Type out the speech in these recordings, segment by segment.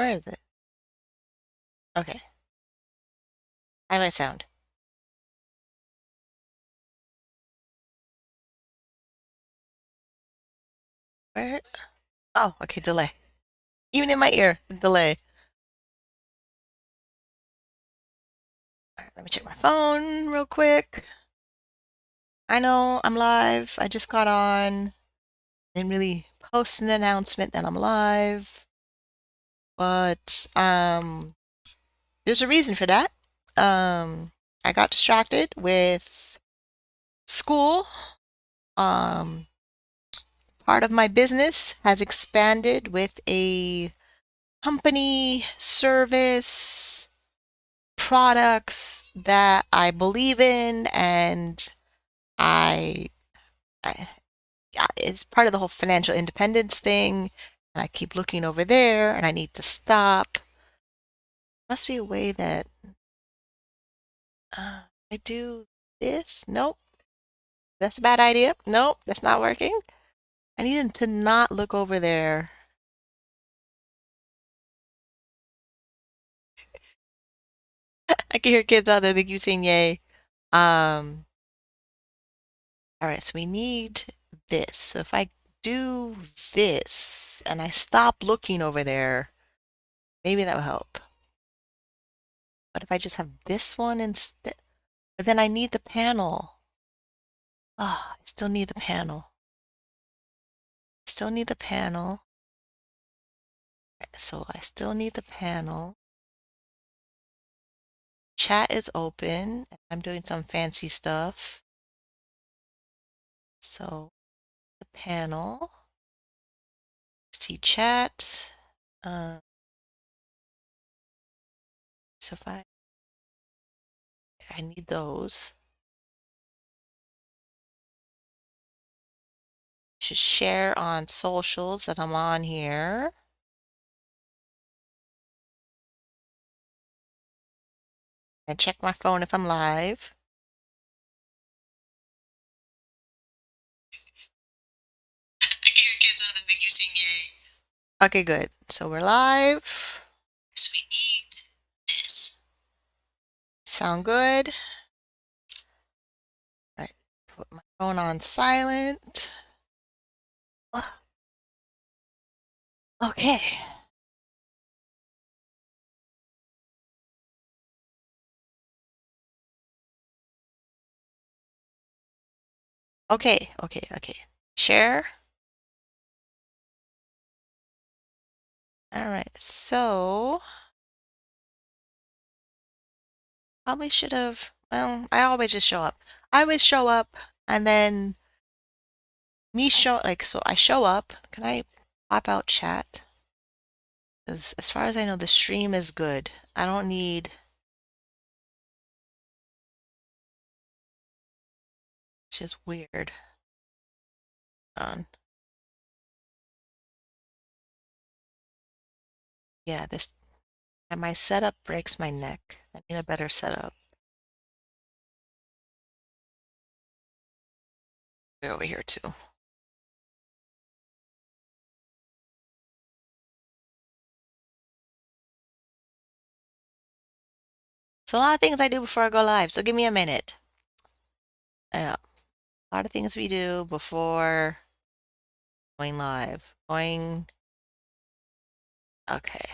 Where is it? Okay. How do I sound? Where? Oh, okay, delay. Even in my ear, delay. All right, let me check my phone real quick. I know I'm live. I just got on. Didn't really post an announcement that I'm live, but there's a reason for that. I got distracted with school. Um, Part of my business has expanded with a company service products that I believe in, and I, I yeah, it's part of the whole financial independence thing. And I keep looking over there, and I need to stop. Must be a way that I do this. Nope, that's a bad idea. Nope, that's not working. I need to not look over there. I can hear kids out there think you saying yay. Um, all right, so we need this. So if I do this and I stop looking over there, maybe that will help. But if I just have this one instead, but then I need the panel. Oh, I still need the panel. Still need the panel. So I still need the panel. Chat is open. I'm doing some fancy stuff. So the panel. See chat. Uh, so if I need those. Should share on socials that I'm on here. And check my phone if I'm live. I can hear kids on the think you sing yay. Okay, good. So we're live. So we need this. Sound good? All right, put my phone on silent. Okay. Okay. Share. All right, so probably should have, well, I always just show up. I always show up and then so I show up. Can I pop out chat? Because as far as I know, the stream is good. I don't need, it's just weird. Um, yeah, and my setup breaks my neck. I need a better setup. Over here too. It's a lot of things I do before I go live, so give me a minute. Yeah, a lot of things we do before going live. Okay.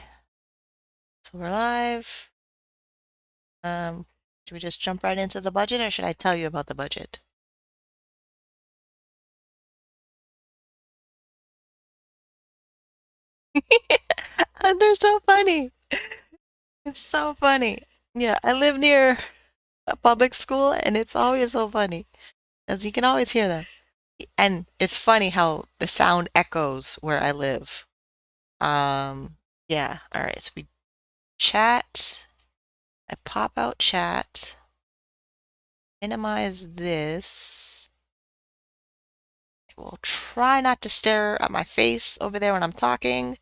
So we're live. Should we just jump right into the budget or should I tell you about the budget? They're so funny. It's so funny. Yeah, I live near a public school and it's always so funny as you can always hear them. And it's funny how the sound echoes where I live. Um, yeah, all right, so we chat. I pop out chat, minimize this. I will try not to stare at my face over there when I'm talking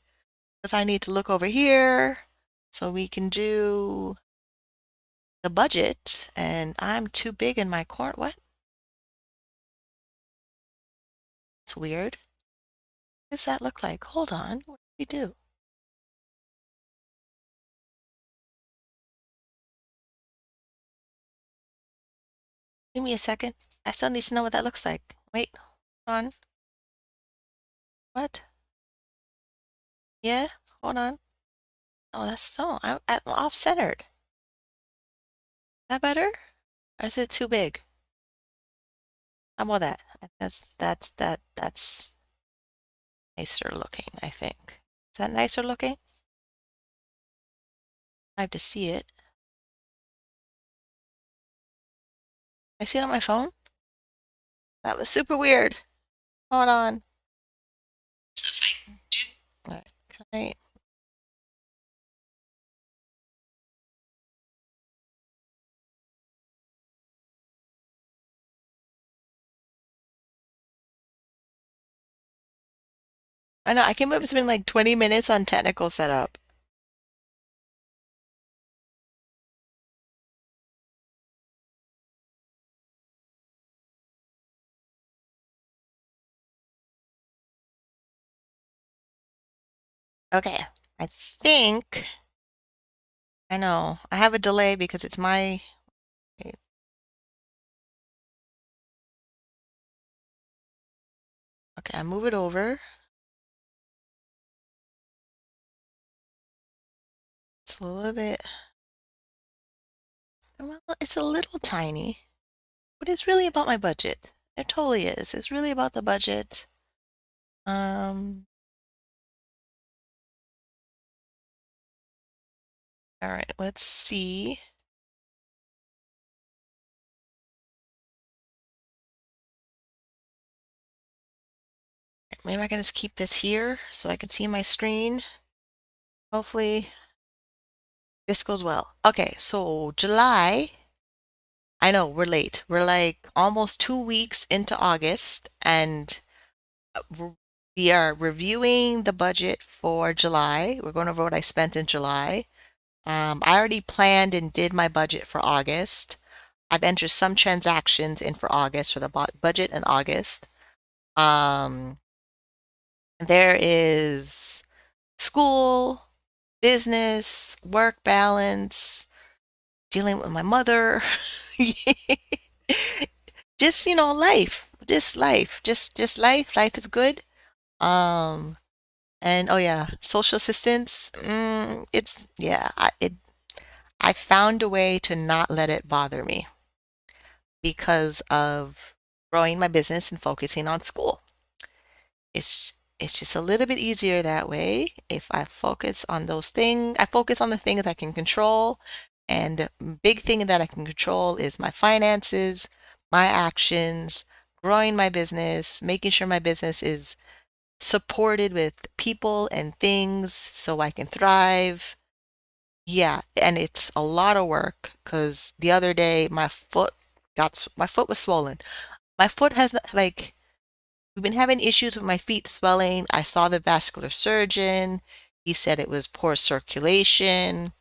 because I need to look over here so we can do the budget. And I'm too big in my corner. What? It's weird. What does that look like? Hold on. What do we do? Give me a second. I still need to know what that looks like. Wait, hold on. What? Yeah, hold on. Oh, that's so, I'm off-centered. Is that better? Or is it too big? How about that? That's nicer looking, I think. Is that nicer looking? I have to see it. I see it on my phone? That was super weird. Hold on. All right. Can I know I came up with something like 20 minutes on technical setup. Okay. I think I know. I have a delay because it's my okay, I move it over. It's a little bit well, it's a little tiny, but it's really about my budget. It totally is. It's really about the budget. Um, all right, let's see. Maybe I can just keep this here so I can see my screen. Hopefully this goes well. Okay, so July, I know we're late. We're like almost 2 weeks into August, and we are reviewing the budget for July. We're going over what I spent in July. I already planned and did my budget for August. I've entered some transactions in for August for the budget in August. Um, there is school, business, work balance, dealing with my mother. Just, life. Just life. Just life. Life is good. Um, and oh yeah, social assistance. It's yeah, I found a way to not let it bother me because of growing my business and focusing on school. It's just a little bit easier that way if I focus on those things. I focus on the things I can control, and big thing that I can control is my finances, my actions, growing my business, making sure my business is supported with people and things so I can thrive. Yeah, and it's a lot of work because the other day my foot was swollen. My foot has like we've been having issues with my feet swelling. I saw the vascular surgeon. He said it was poor circulation.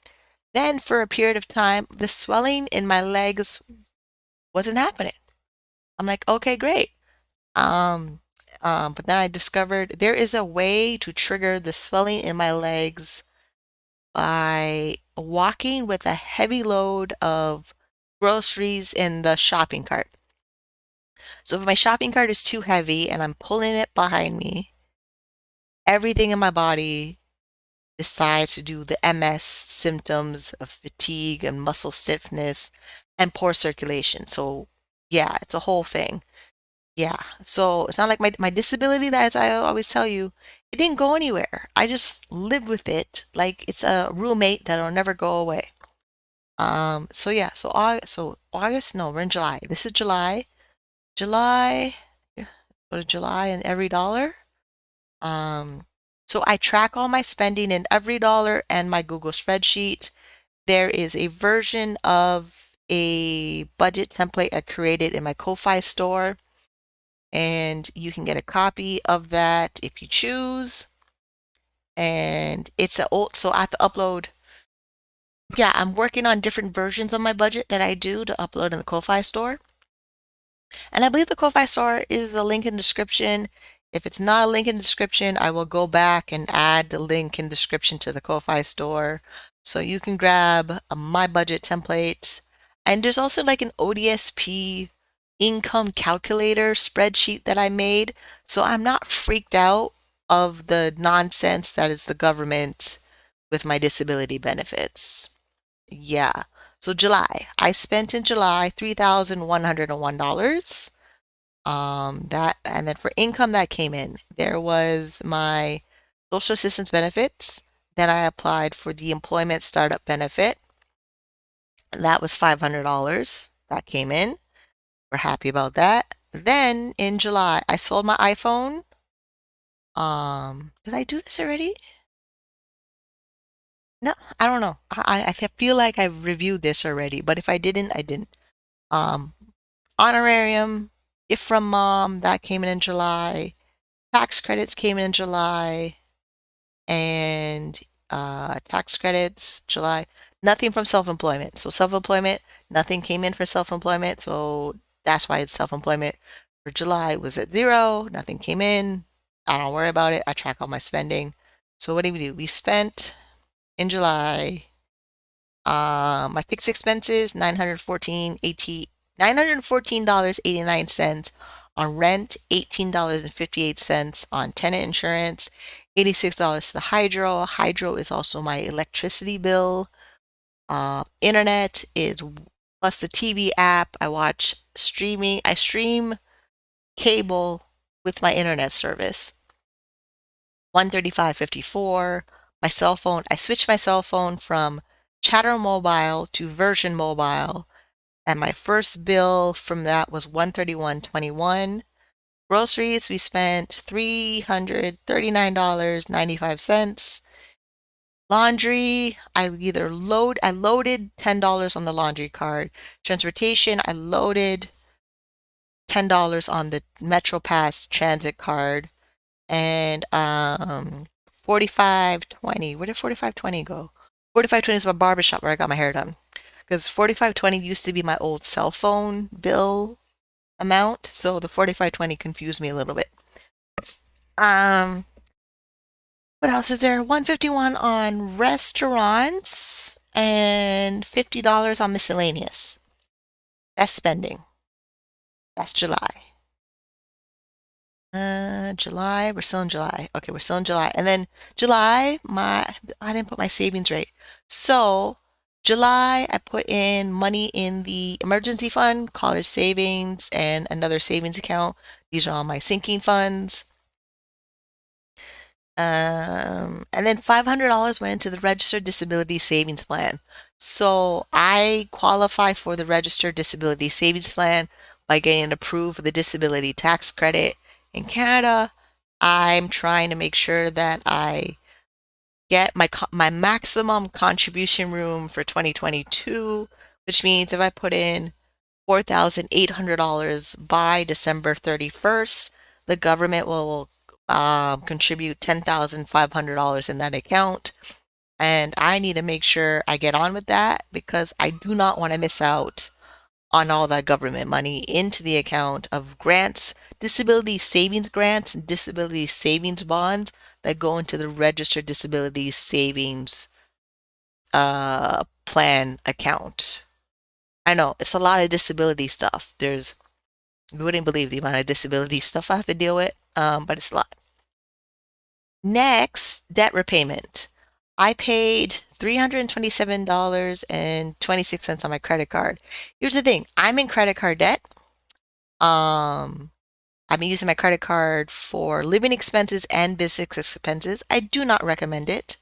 Then for a period of time, the swelling in my legs wasn't happening. I'm like, okay, great. Um, but then I discovered there is a way to trigger the swelling in my legs by walking with a heavy load of groceries in the shopping cart. So if my shopping cart is too heavy and I'm pulling it behind me, everything in my body decides to do the MS symptoms of fatigue and muscle stiffness and poor circulation. So yeah, it's a whole thing. Yeah. So it's not like my disability, that as I always tell you, it didn't go anywhere. I just live with it like it's a roommate that'll never go away. So yeah, so August, no, we're in July. This is July. July, yeah, go to July and every dollar. Um, so I track all my spending in every dollar and my Google spreadsheet. There is a version of a budget template I created in my Ko-Fi store, and you can get a copy of that if you choose. And it's a old, so I have to upload. Yeah, I'm working on different versions of my budget that I do to upload in the Ko-Fi store. And I believe the Ko-Fi store is the link in description. If it's not a link in description, I will go back and add the link in description to the Ko-Fi store. So you can grab my budget template. And there's also like an ODSP income calculator spreadsheet that I made. So I'm not freaked out of the nonsense that is the government with my disability benefits. Yeah. So July, I spent in July $3,101. That and then for income that came in, there was my social assistance benefits. Then I applied for the employment startup benefit. And that was $500. That came in. We're happy about that. Then in July, I sold my iPhone. Did I do this already? No, I don't know. I feel like I've reviewed this already, but if I didn't, I didn't. Um, Honorarium, gift from mom, that came in July. Tax credits came in July, and tax credits, July. Nothing from self-employment. So self-employment, nothing came in for self-employment. So that's why it's self-employment. For July was at zero. Nothing came in. I don't worry about it. I track all my spending. So what do? We spent in July, my fixed expenses, $914.89 on rent, $18.58 on tenant insurance, $86 to the hydro. Hydro is also my electricity bill. Internet is plus the TV app. I stream cable with my internet service. 135.54. My cell phone, I switched my cell phone from Chatter Mobile to Version Mobile, and my first bill from that was 131.21. Groceries, we spent $339.95. Laundry, I loaded $10 on the laundry card. Transportation, I loaded $10 on the MetroPass transit card. And 4520. Where did 4520 go? 4520 is my barbershop where I got my hair done. Because 4520 used to be my old cell phone bill amount, so the 4520 confused me a little bit. Um, what else is there? 151 on restaurants and $50 on miscellaneous. That's spending. That's July. July, we're still in July. Okay, we're still in July. And then July, I didn't put my savings rate. So July, I put in money in the emergency fund, college savings, and another savings account. These are all my sinking funds. And then $500 went into the registered disability savings plan. So I qualify for the registered disability savings plan by getting approved for the disability tax credit in Canada. I'm trying to make sure that I get my maximum contribution room for 2022, which means if I put in $4,800 by December 31st, the government will contribute $10,500 in that account. And I need to make sure I get on with that because I do not want to miss out on all that government money into the account of grants, disability savings grants, and disability savings bonds that go into the registered disability savings plan account. I know it's a lot of disability stuff. You wouldn't believe the amount of disability stuff I have to deal with, but it's a lot. Next, debt repayment. I paid $327.26 on my credit card. Here's the thing, I'm in credit card debt. I've been using my credit card for living expenses and business expenses. I do not recommend it.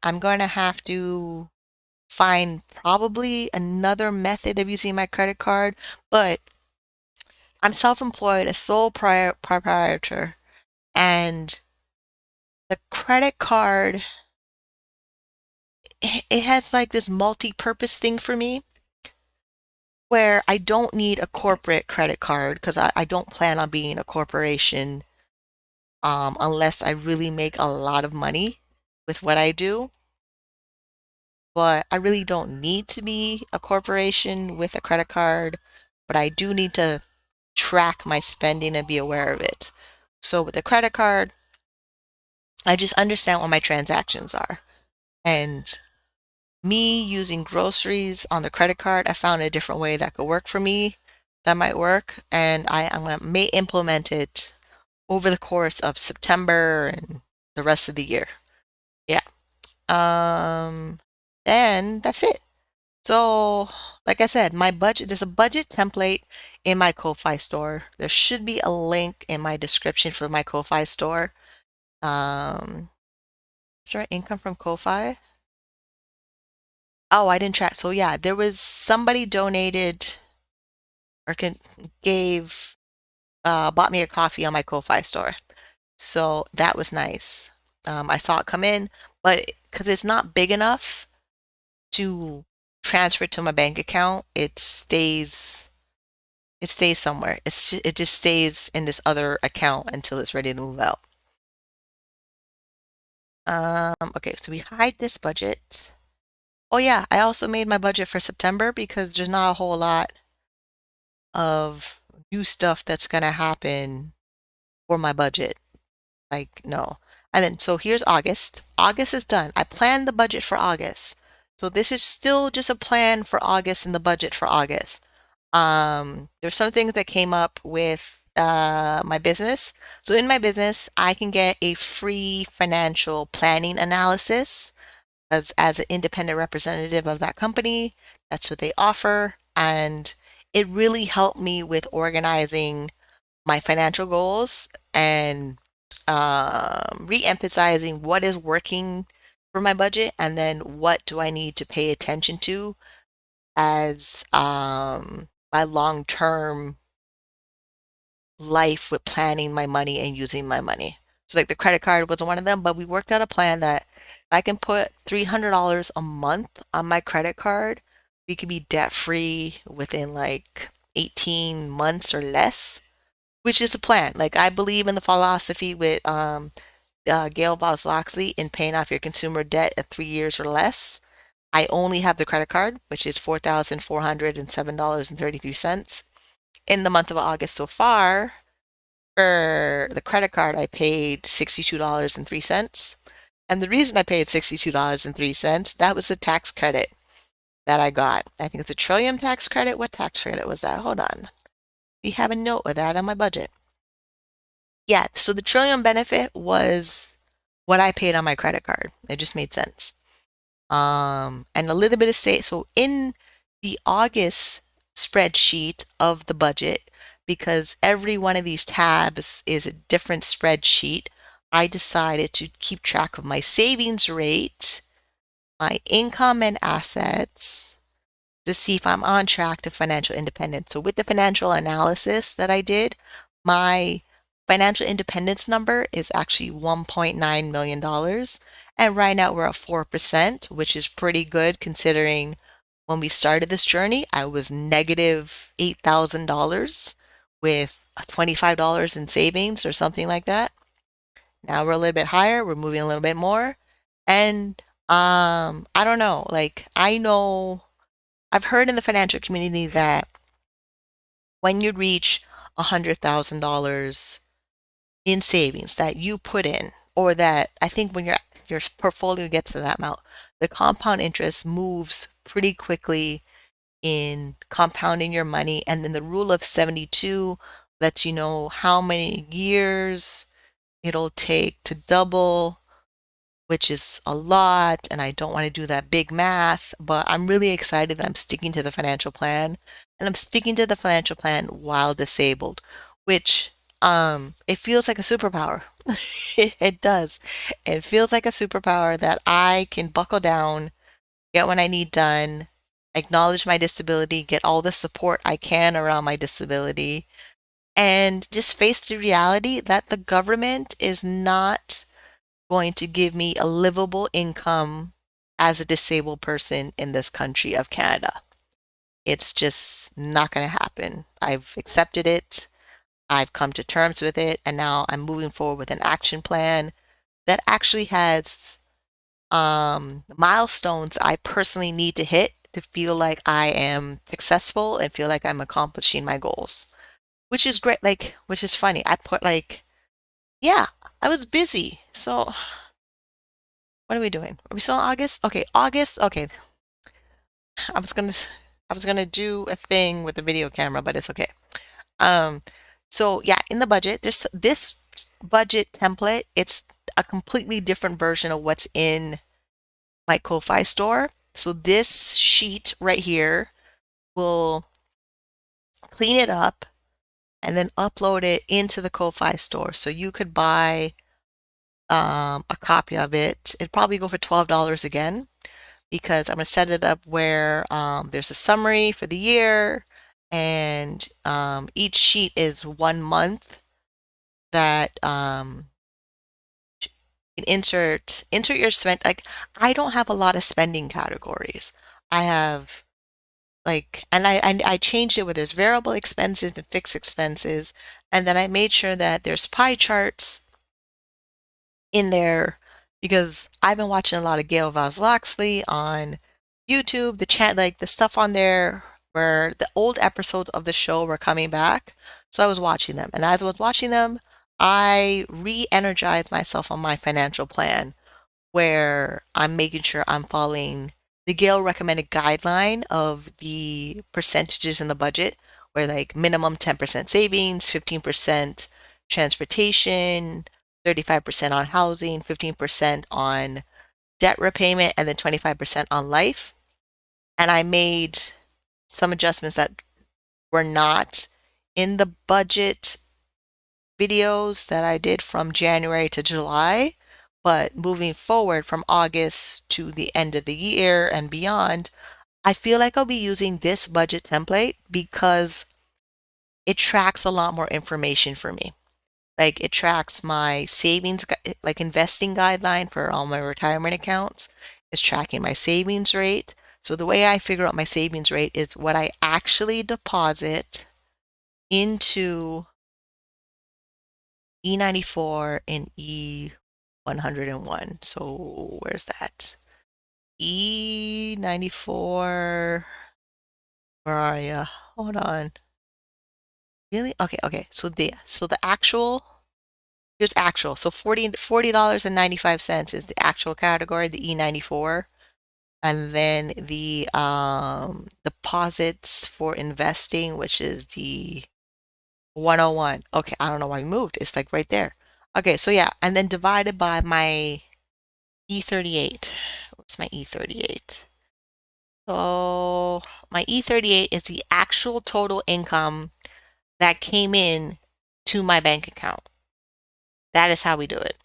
I'm going to have to find probably another method of using my credit card, but I'm self-employed, a sole proprietor, and the credit card, it has like this multi-purpose thing for me where I don't need a corporate credit card because I don't plan on being a corporation unless I really make a lot of money with what I do. But I really don't need to be a corporation with a credit card, but I do need to track my spending and be aware of it. So with the credit card, I just understand what my transactions are. And me using groceries on the credit card, I found a different way that could work for me. that might work, and I'm gonna may implement it over the course of September and the rest of the year. Yeah. Um, and that's it. So, like I said, my budget, there's a budget template in my Ko-Fi store. There should be a link in my description for my Ko-Fi store. Um, is there income from Ko-Fi? Oh, I didn't track. So yeah, there was somebody donated or gave, bought me a coffee on my Ko-Fi store. So that was nice. I saw it come in, but because it's not big enough to transfer to my bank account, it stays somewhere. It just stays in this other account until it's ready to move out. Okay, so we hide this budget. Oh yeah, I also made my budget for September because there's not a whole lot of new stuff that's gonna happen for my budget. Like, no. And then, so here's August. August is done. I planned the budget for August. So this is still just a plan for August and the budget for August. There's some things that came up with my business. So in my business, I can get a free financial planning analysis as an independent representative of that company. That's what they offer. And it really helped me with organizing my financial goals and re-emphasizing what is working for my budget and then what do I need to pay attention to as my long-term life with planning my money and using my money. So like the credit card was one of them, but we worked out a plan that I can put $300 a month on my credit card. We could be debt free within like 18 months or less, which is the plan. Like I believe in the philosophy with Gail Voslowski in paying off your consumer debt at 3 years or less. I only have the credit card, which is $4,407.33. In the month of August so far, for the credit card, I paid $62.03. And the reason I paid $62.03, that was the tax credit that I got. I think it's a Trillium tax credit. What tax credit was that? Hold on. We have a note of that on my budget. Yeah, so the Trillium benefit was what I paid on my credit card. It just made sense. And a little bit of say, so in the August spreadsheet of the budget, because every one of these tabs is a different spreadsheet, I decided to keep track of my savings rate, my income and assets to see if I'm on track to financial independence. So with the financial analysis that I did, my financial independence number is actually $1.9 million. And right now we're at 4%, which is pretty good considering when we started this journey, I was negative $8,000 with $25 in savings or something like that. Now we're a little bit higher, we're moving a little bit more. And I don't know, like I know I've heard in the financial community that when you reach $100,000 in savings that you put in, or that I think when your portfolio gets to that amount, the compound interest moves pretty quickly in compounding your money. And then the rule of 72 lets you know how many years it'll take to double, which is a lot. And I don't want to do that big math, but I'm really excited that I'm sticking to the financial plan. And I'm sticking to the financial plan while disabled, which it feels like a superpower. It does. It feels like a superpower that I can buckle down, get what I need done, acknowledge my disability, get all the support I can around my disability, and just face the reality that the government is not going to give me a livable income as a disabled person in this country of Canada. It's just not going to happen. I've accepted it. I've come to terms with it. And now I'm moving forward with an action plan that actually has milestones I personally need to hit to feel like I am successful and feel like I'm accomplishing my goals, which is great. Like, which is funny. I put like, yeah, I was busy. So what are we doing? Are we still in August? Okay, August. Okay. I was gonna. I was gonna do a thing with the video camera, but it's okay. Um, so yeah, in the budget, there's this budget template. It's a completely different version of what's in my Ko-Fi store. So this sheet right here will clean it up and then upload it into the Ko-Fi store. So you could buy a copy of it. It'd probably go for $12 again, because I'm going to set it up where there's a summary for the year, and each sheet is 1 month that you can insert your spend. Like, I don't have a lot of spending categories. I have like, and I changed it where there's variable expenses and fixed expenses, and then I made sure that there's pie charts in there, because I've been watching a lot of Gail Vaz-Loxley on YouTube, the chat, like the stuff on there where the old episodes of the show were coming back. So I was watching them. And as I was watching them, I re-energized myself on my financial plan, where I'm making sure I'm following the Gail recommended guideline of the percentages in the budget, where like minimum 10% savings, 15% transportation, 35% on housing, 15% on debt repayment, and then 25% on life. And I made some adjustments that were not in the budget videos that I did from January to July. But moving forward from August to the end of the year and beyond, I feel like I'll be using this budget template because it tracks a lot more information for me. Like, it tracks my savings, like investing guideline for all my retirement accounts. It's tracking my savings rate. So the way I figure out my savings rate is what I actually deposit into E94 and E101. So where's that? E94. Where are you? Hold on. Really? Okay. So the actual, here's actual. So $40.95 is the actual category, the E94. And then the deposits for investing, which is the 101. Okay, I don't know why we moved. It's like right there. Okay, so yeah, and then divided by my E38. What's my E38? So my E38 is the actual total income that came in to my bank account. That is how we do it.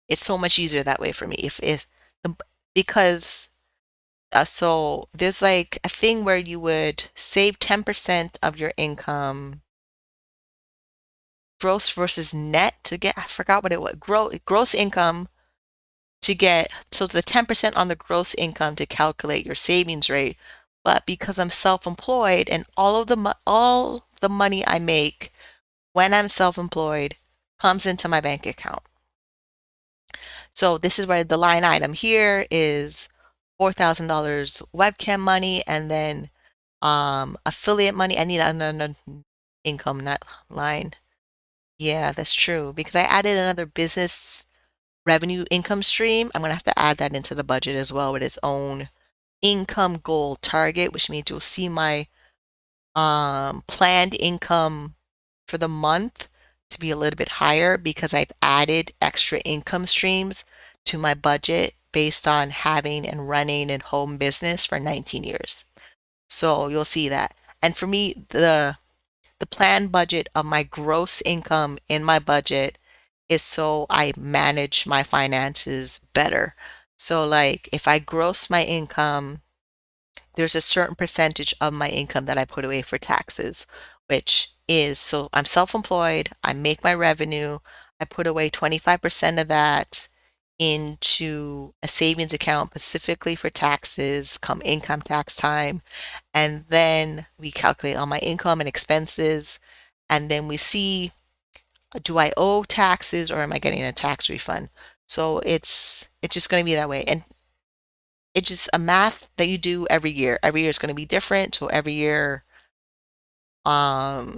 It's so much easier that way for me. If the, because so there's like a thing where you would save 10% of your income, gross versus net, to get, I forgot what it was, gross income to get, so the 10% on the gross income to calculate your savings rate. But because I'm self-employed, and all the money I make when I'm self-employed comes into my bank account. So this is where the line item here is $4,000 webcam money, and then affiliate money. I need another income net line. Yeah, that's true, because I added another business revenue income stream. I'm gonna have to add that into the budget as well with its own income goal target, which means you'll see my planned income for the month to be a little bit higher, because I've added extra income streams to my budget based on having and running a home business for 19 years. So you'll see that. And for me, the planned budget of my gross income in my budget is so I manage my finances better. So like, if I gross my income, there's a certain percentage of my income that I put away for taxes, which is, so I'm self-employed, I make my revenue, I put away 25% of that into a savings account specifically for taxes come income tax time. And then we calculate all my income and expenses. And then we see, do I owe taxes or am I getting a tax refund? So it's just going to be that way. And it's just a math that you do every year. Every year is going to be different. So every year, um,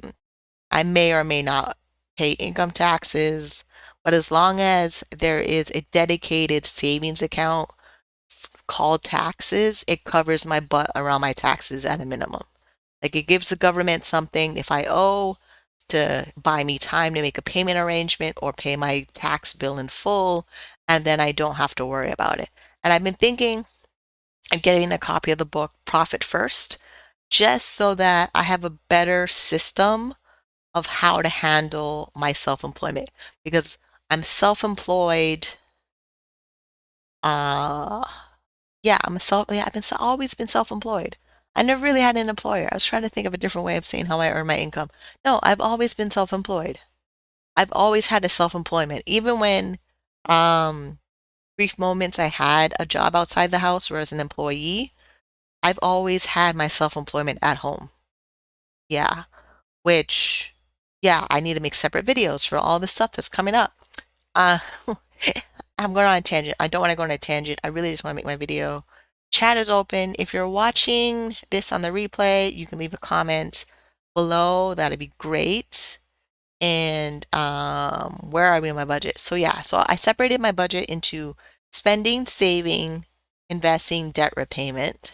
I may or may not pay income taxes, but as long as there is a dedicated savings account called taxes, it covers my butt around my taxes at a minimum. Like it gives the government something if I owe to buy me time to make a payment arrangement or pay my tax bill in full, and then I don't have to worry about it. And I've been thinking of getting a copy of the book Profit First, just so that I have a better system of how to handle my self-employment because I'm self-employed. Uh, yeah, I've always been self-employed. I never really had an employer. I was trying to think of a different way of saying how I earn my income. No, I've always been self-employed. I've always had a self-employment. Even when um brief moments I had a job outside the house where as an employee, I've always had my self-employment at home. Yeah, which yeah, I need to make separate videos for all the stuff that's coming up. Uh I'm going on a tangent. I don't want to go on a tangent. I really just want to make my video. Chat is open. If you're watching this on the replay, you can leave a comment below. That'd be great. And where are we in my budget? So yeah, so I separated my budget into spending, saving, investing, debt repayment.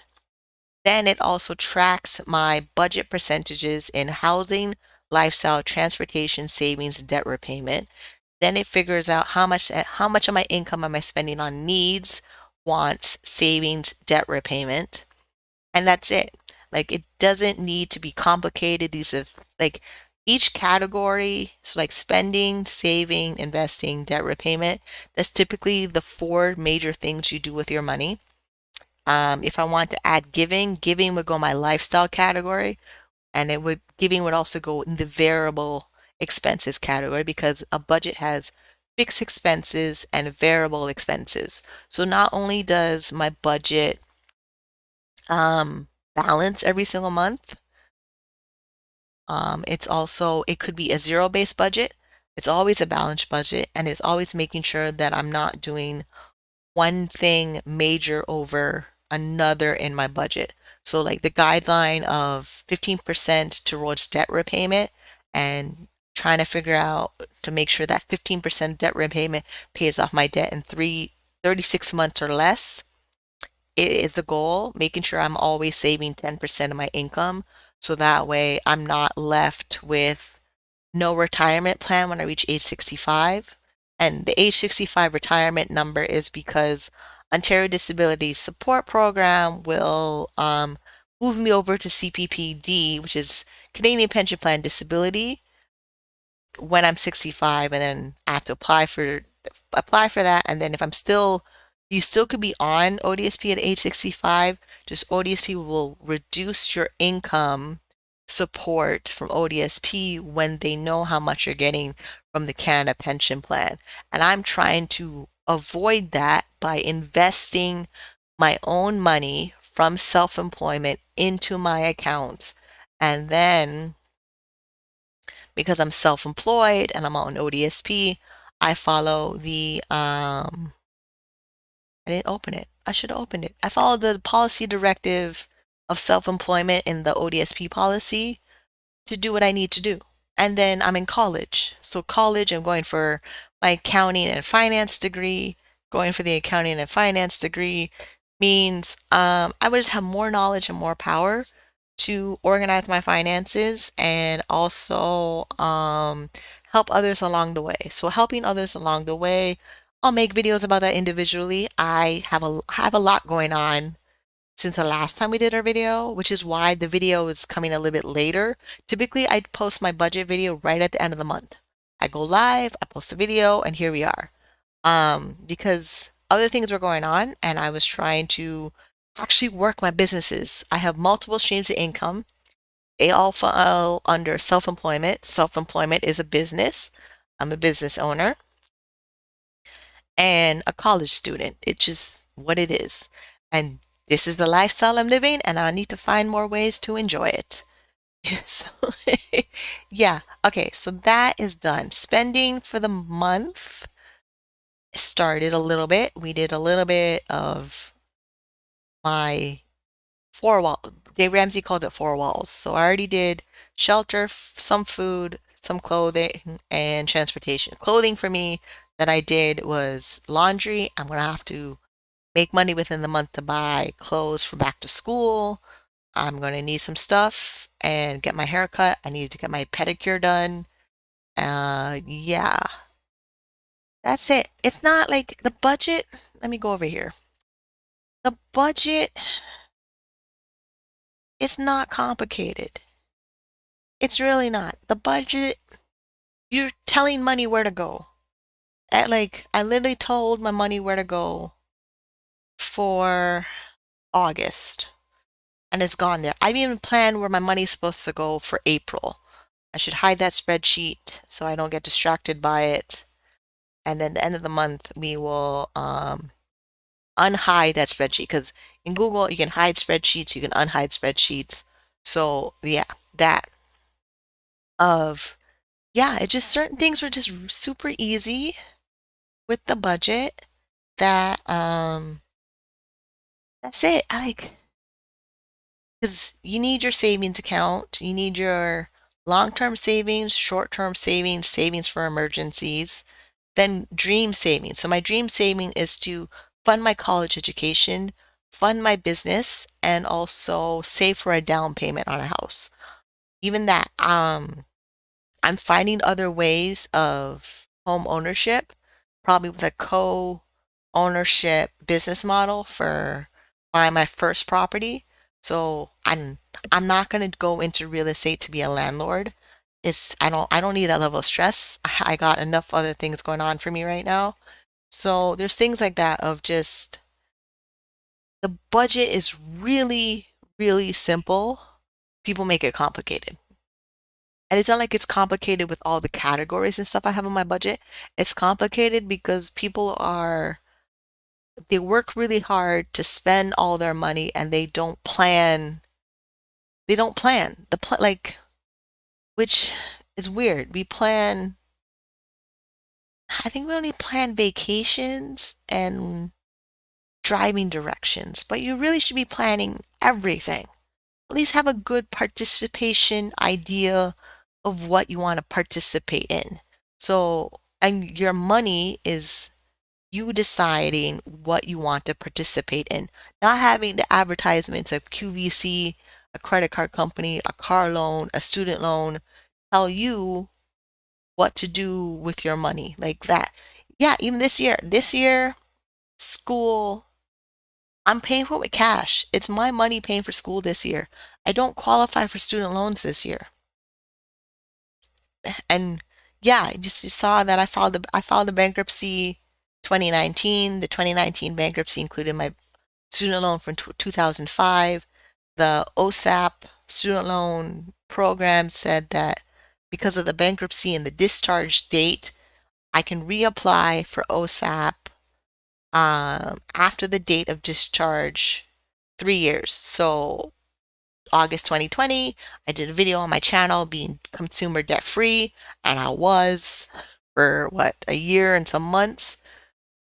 Then it also tracks my budget percentages in housing, lifestyle, transportation, savings, debt repayment. Then it figures out how much of my income am I spending on needs, wants, savings, debt repayment, and that's it. Like it doesn't need to be complicated. These are like each category, so like spending, saving, investing, debt repayment, that's typically the four major things you do with your money. If I want to add giving would go my lifestyle category, and giving would also go in the variable expenses category because a budget has fixed expenses and variable expenses. So not only does my budget balance every single month, it could be a zero-based budget. It's always a balanced budget, and it's always making sure that I'm not doing one thing major over another in my budget. So like the guideline of 15% towards debt repayment and trying to figure out to make sure that 15% debt repayment pays off my debt in 36 months or less. It is the goal, making sure I'm always saving 10% of my income. So that way I'm not left with no retirement plan when I reach age 65. And the age 65 retirement number is because Ontario Disability Support Program will move me over to CPPD, which is Canadian Pension Plan Disability, when I'm 65, and then I have to apply for that. And then if you still could be on ODSP at age 65, just ODSP will reduce your income support from ODSP when they know how much you're getting from the Canada Pension Plan. And I'm trying to avoid that by investing my own money from self-employment into my accounts. And then because I'm self-employed and I'm on ODSP, I follow I didn't open it. I should have opened it. I followed the policy directive of self-employment in the ODSP policy to do what I need to do. And then I'm in college. So college, I'm going for my accounting and finance degree. Going for the accounting and finance degree means I would just have more knowledge and more power to organize my finances and also help others along the way. So helping others along the way, I'll make videos about that individually. I have a lot going on since the last time we did our video, which is why the video is coming a little bit later. Typically, I'd post my budget video right at the end of the month. I go live, I post a video, and here we are. Because other things were going on, and I was trying to actually work my businesses. I have multiple streams of income. They all fall under self-employment. Self-employment is a business. I'm a business owner and a college student. It's just what it is. And this is the lifestyle I'm living, and I need to find more ways to enjoy it. So, yeah. Okay, so that is done. Spending for the month started a little bit. We did a little bit of my four wall. Dave Ramsey called it four walls. So I already did shelter, some food, some clothing, and transportation. Clothing for me that I did was laundry. I'm gonna have to make money within the month to buy clothes for back to school. I'm going to need some stuff and get my hair cut. I need to get my pedicure done. Yeah, that's it. It's not like the budget. Let me go over here. The budget is not complicated. It's really not. The budget, you're telling money where to go. I literally told my money where to go for August, and it's gone there. I've even planned where my money's supposed to go for April. I should hide that spreadsheet so I don't get distracted by it. And then the end of the month, we will unhide that spreadsheet, because in Google, you can hide spreadsheets, you can unhide spreadsheets. So yeah, that of, yeah, it just certain things were just super easy with the budget that, that's it. Because you need your savings account, you need your long-term savings, short-term savings, savings for emergencies, then dream savings. So my dream saving is to fund my college education, fund my business, and also save for a down payment on a house. Even that, I'm finding other ways of home ownership, probably with a co-ownership business model for buying my first property. So I'm not going to go into real estate to be a landlord. I don't need that level of stress. I got enough other things going on for me right now. So there's things like that of just the budget is really, really simple. People make it complicated. And it's not like it's complicated with all the categories and stuff I have on my budget. It's complicated because they work really hard to spend all their money and they don't plan. They don't plan. Which is weird. I think we only plan vacations and driving directions, but you really should be planning everything. At least have a good participation idea of what you want to participate in. So, and your money is you deciding what you want to participate in, not having the advertisements of QVC, a credit card company, a car loan, a student loan tell you what to do with your money like that. Yeah, even this year, school, I'm paying for it with cash. It's my money paying for school this year. I don't qualify for student loans this year. And yeah, you saw that I filed the bankruptcy 2019. The 2019 bankruptcy included my student loan from 2005. The OSAP student loan program said that because of the bankruptcy and the discharge date, I can reapply for OSAP after the date of discharge 3 years. So August 2020, I did a video on my channel being consumer debt free, and I was for a year and some months.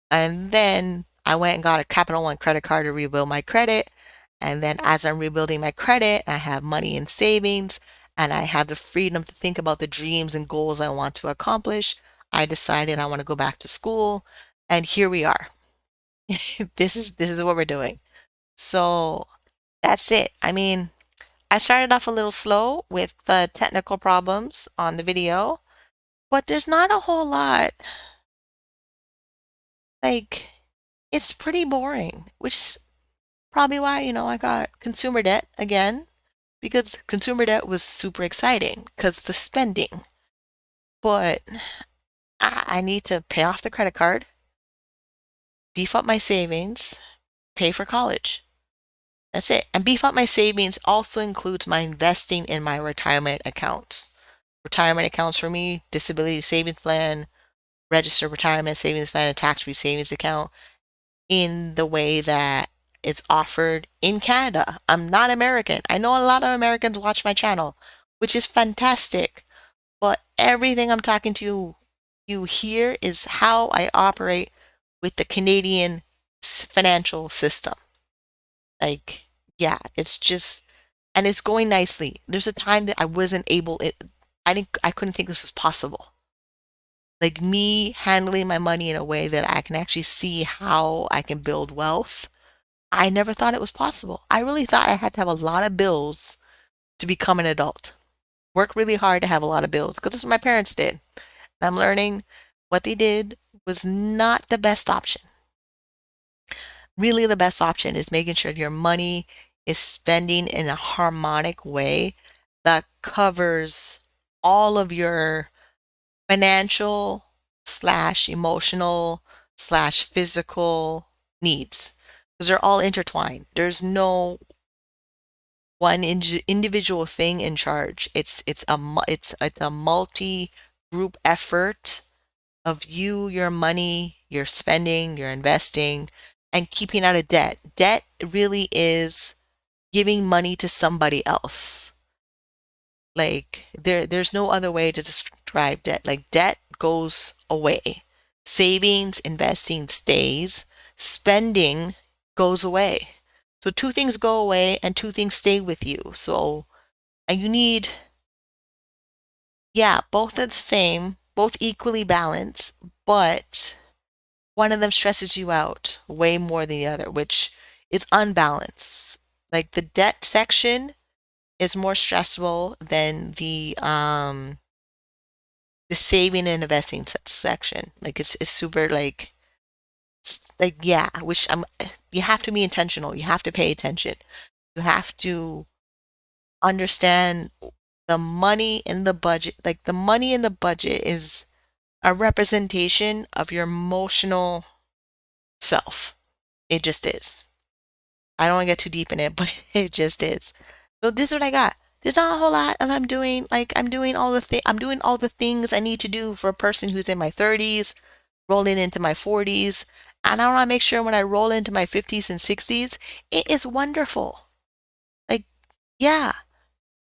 And then I went and got a Capital One credit card to rebuild my credit. And then as I'm rebuilding my credit, I have money in savings and I have the freedom to think about the dreams and goals I want to accomplish. I decided I want to go back to school, and here we are. This is what we're doing. So that's it. I mean, I started off a little slow with the technical problems on the video, but there's not a whole lot. Like, it's pretty boring, which is probably why, I got consumer debt again, because consumer debt was super exciting because the spending. But I need to pay off the credit card, beef up my savings, pay for college. That's it. And beef up my savings also includes my investing in my retirement accounts. Retirement accounts for me, disability savings plan, registered retirement savings plan, and tax-free savings account in the way that it's offered in Canada. I'm not American. I know a lot of Americans watch my channel, which is fantastic. But everything I'm talking to you here is how I operate with the Canadian financial system. Like, yeah, it's just, and it's going nicely. There's a time that I wasn't able, I couldn't think this was possible. Like me handling my money in a way that I can actually see how I can build wealth. I never thought it was possible. I really thought I had to have a lot of bills to become an adult. Work really hard to have a lot of bills because that's what my parents did. And I'm learning what they did was not the best option. Really, the best option is making sure your money is spending in a harmonic way that covers all of your financial slash emotional slash physical needs because they're all intertwined. There's no one individual thing in charge. It's a multi group effort of you, your money, your spending, your investing, and keeping out of debt. Debt really is giving money to somebody else. Like there's no other way to describe debt. Like debt goes away. Savings, investing stays. Spending goes away. So two things go away and two things stay with you. So, and you need, yeah, both are the same, both equally balanced, but one of them stresses you out way more than the other, which is unbalanced. Like the debt section is more stressful than the saving and investing section. Like it's super like yeah, which I'm you have to be intentional. You have to pay attention. You have to understand the money in the budget. Like the money in the budget is a representation of your emotional self. It just is. I don't want to get too deep in it, but it just is. So this is what I got. There's not a whole lot of I'm doing. Like I'm doing all the things I need to do for a person who's in my 30s, rolling into my 40s. And I want to make sure when I roll into my 50s and 60s, it is wonderful. Like, yeah.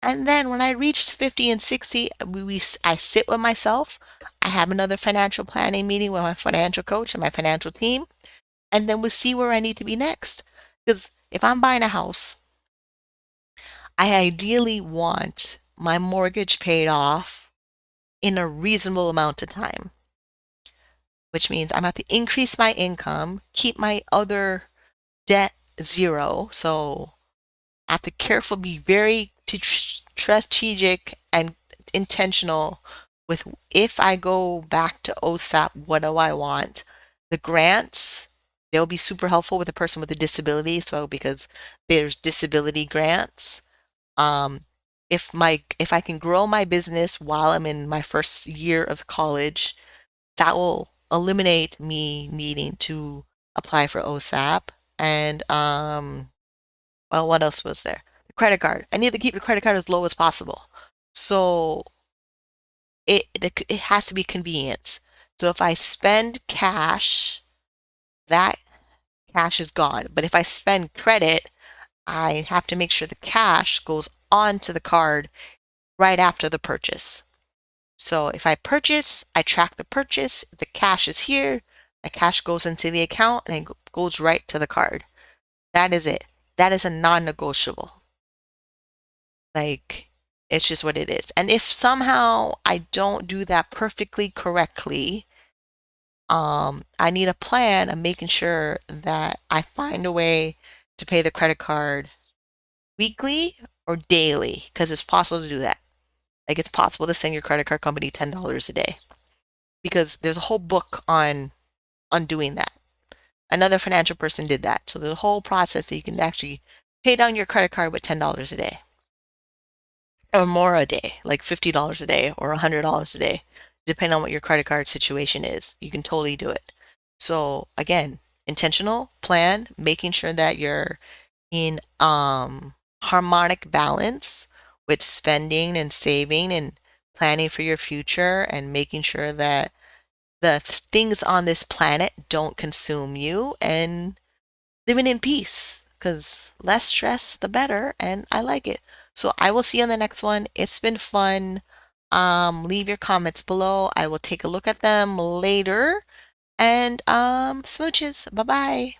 And then when I reached 50 and 60, I sit with myself. I have another financial planning meeting with my financial coach and my financial team. And then we'll see where I need to be next. Because if I'm buying a house, I ideally want my mortgage paid off in a reasonable amount of time, which means I'm going to have to increase my income, keep my other debt zero. So I have to be very strategic and intentional with if I go back to OSAP, what do I want? The grants, they'll be super helpful with a person with a disability. So because there's disability grants. Um, if I can grow my business while I'm in my first year of college, that will eliminate me needing to apply for OSAP. And well, what else was there? The credit card. I need to keep the credit card as low as possible. So it has to be convenience. So if I spend cash, that cash is gone. But if I spend credit, I have to make sure the cash goes onto the card right after the purchase. So if I purchase, I track the purchase. The cash is here. The cash goes into the account and it goes right to the card. That is it. That is a non-negotiable. Like, it's just what it is. And if somehow I don't do that perfectly correctly, I need a plan of making sure that I find a way to pay the credit card weekly or daily, because it's possible to do that. Like it's possible to send your credit card company $10 a day because there's a whole book on doing that. Another financial person did that. So there's a whole process that you can actually pay down your credit card with $10 a day or more a day, like $50 a day or $100 a day, depending on what your credit card situation is. You can totally do it. So again, intentional plan, making sure that you're in harmonic balance with spending and saving and planning for your future and making sure that the things on this planet don't consume you and living in peace because less stress, the better. And I like it. So I will see you on the next one. It's been fun. Leave your comments below. I will take a look at them later. And smooches. Bye bye.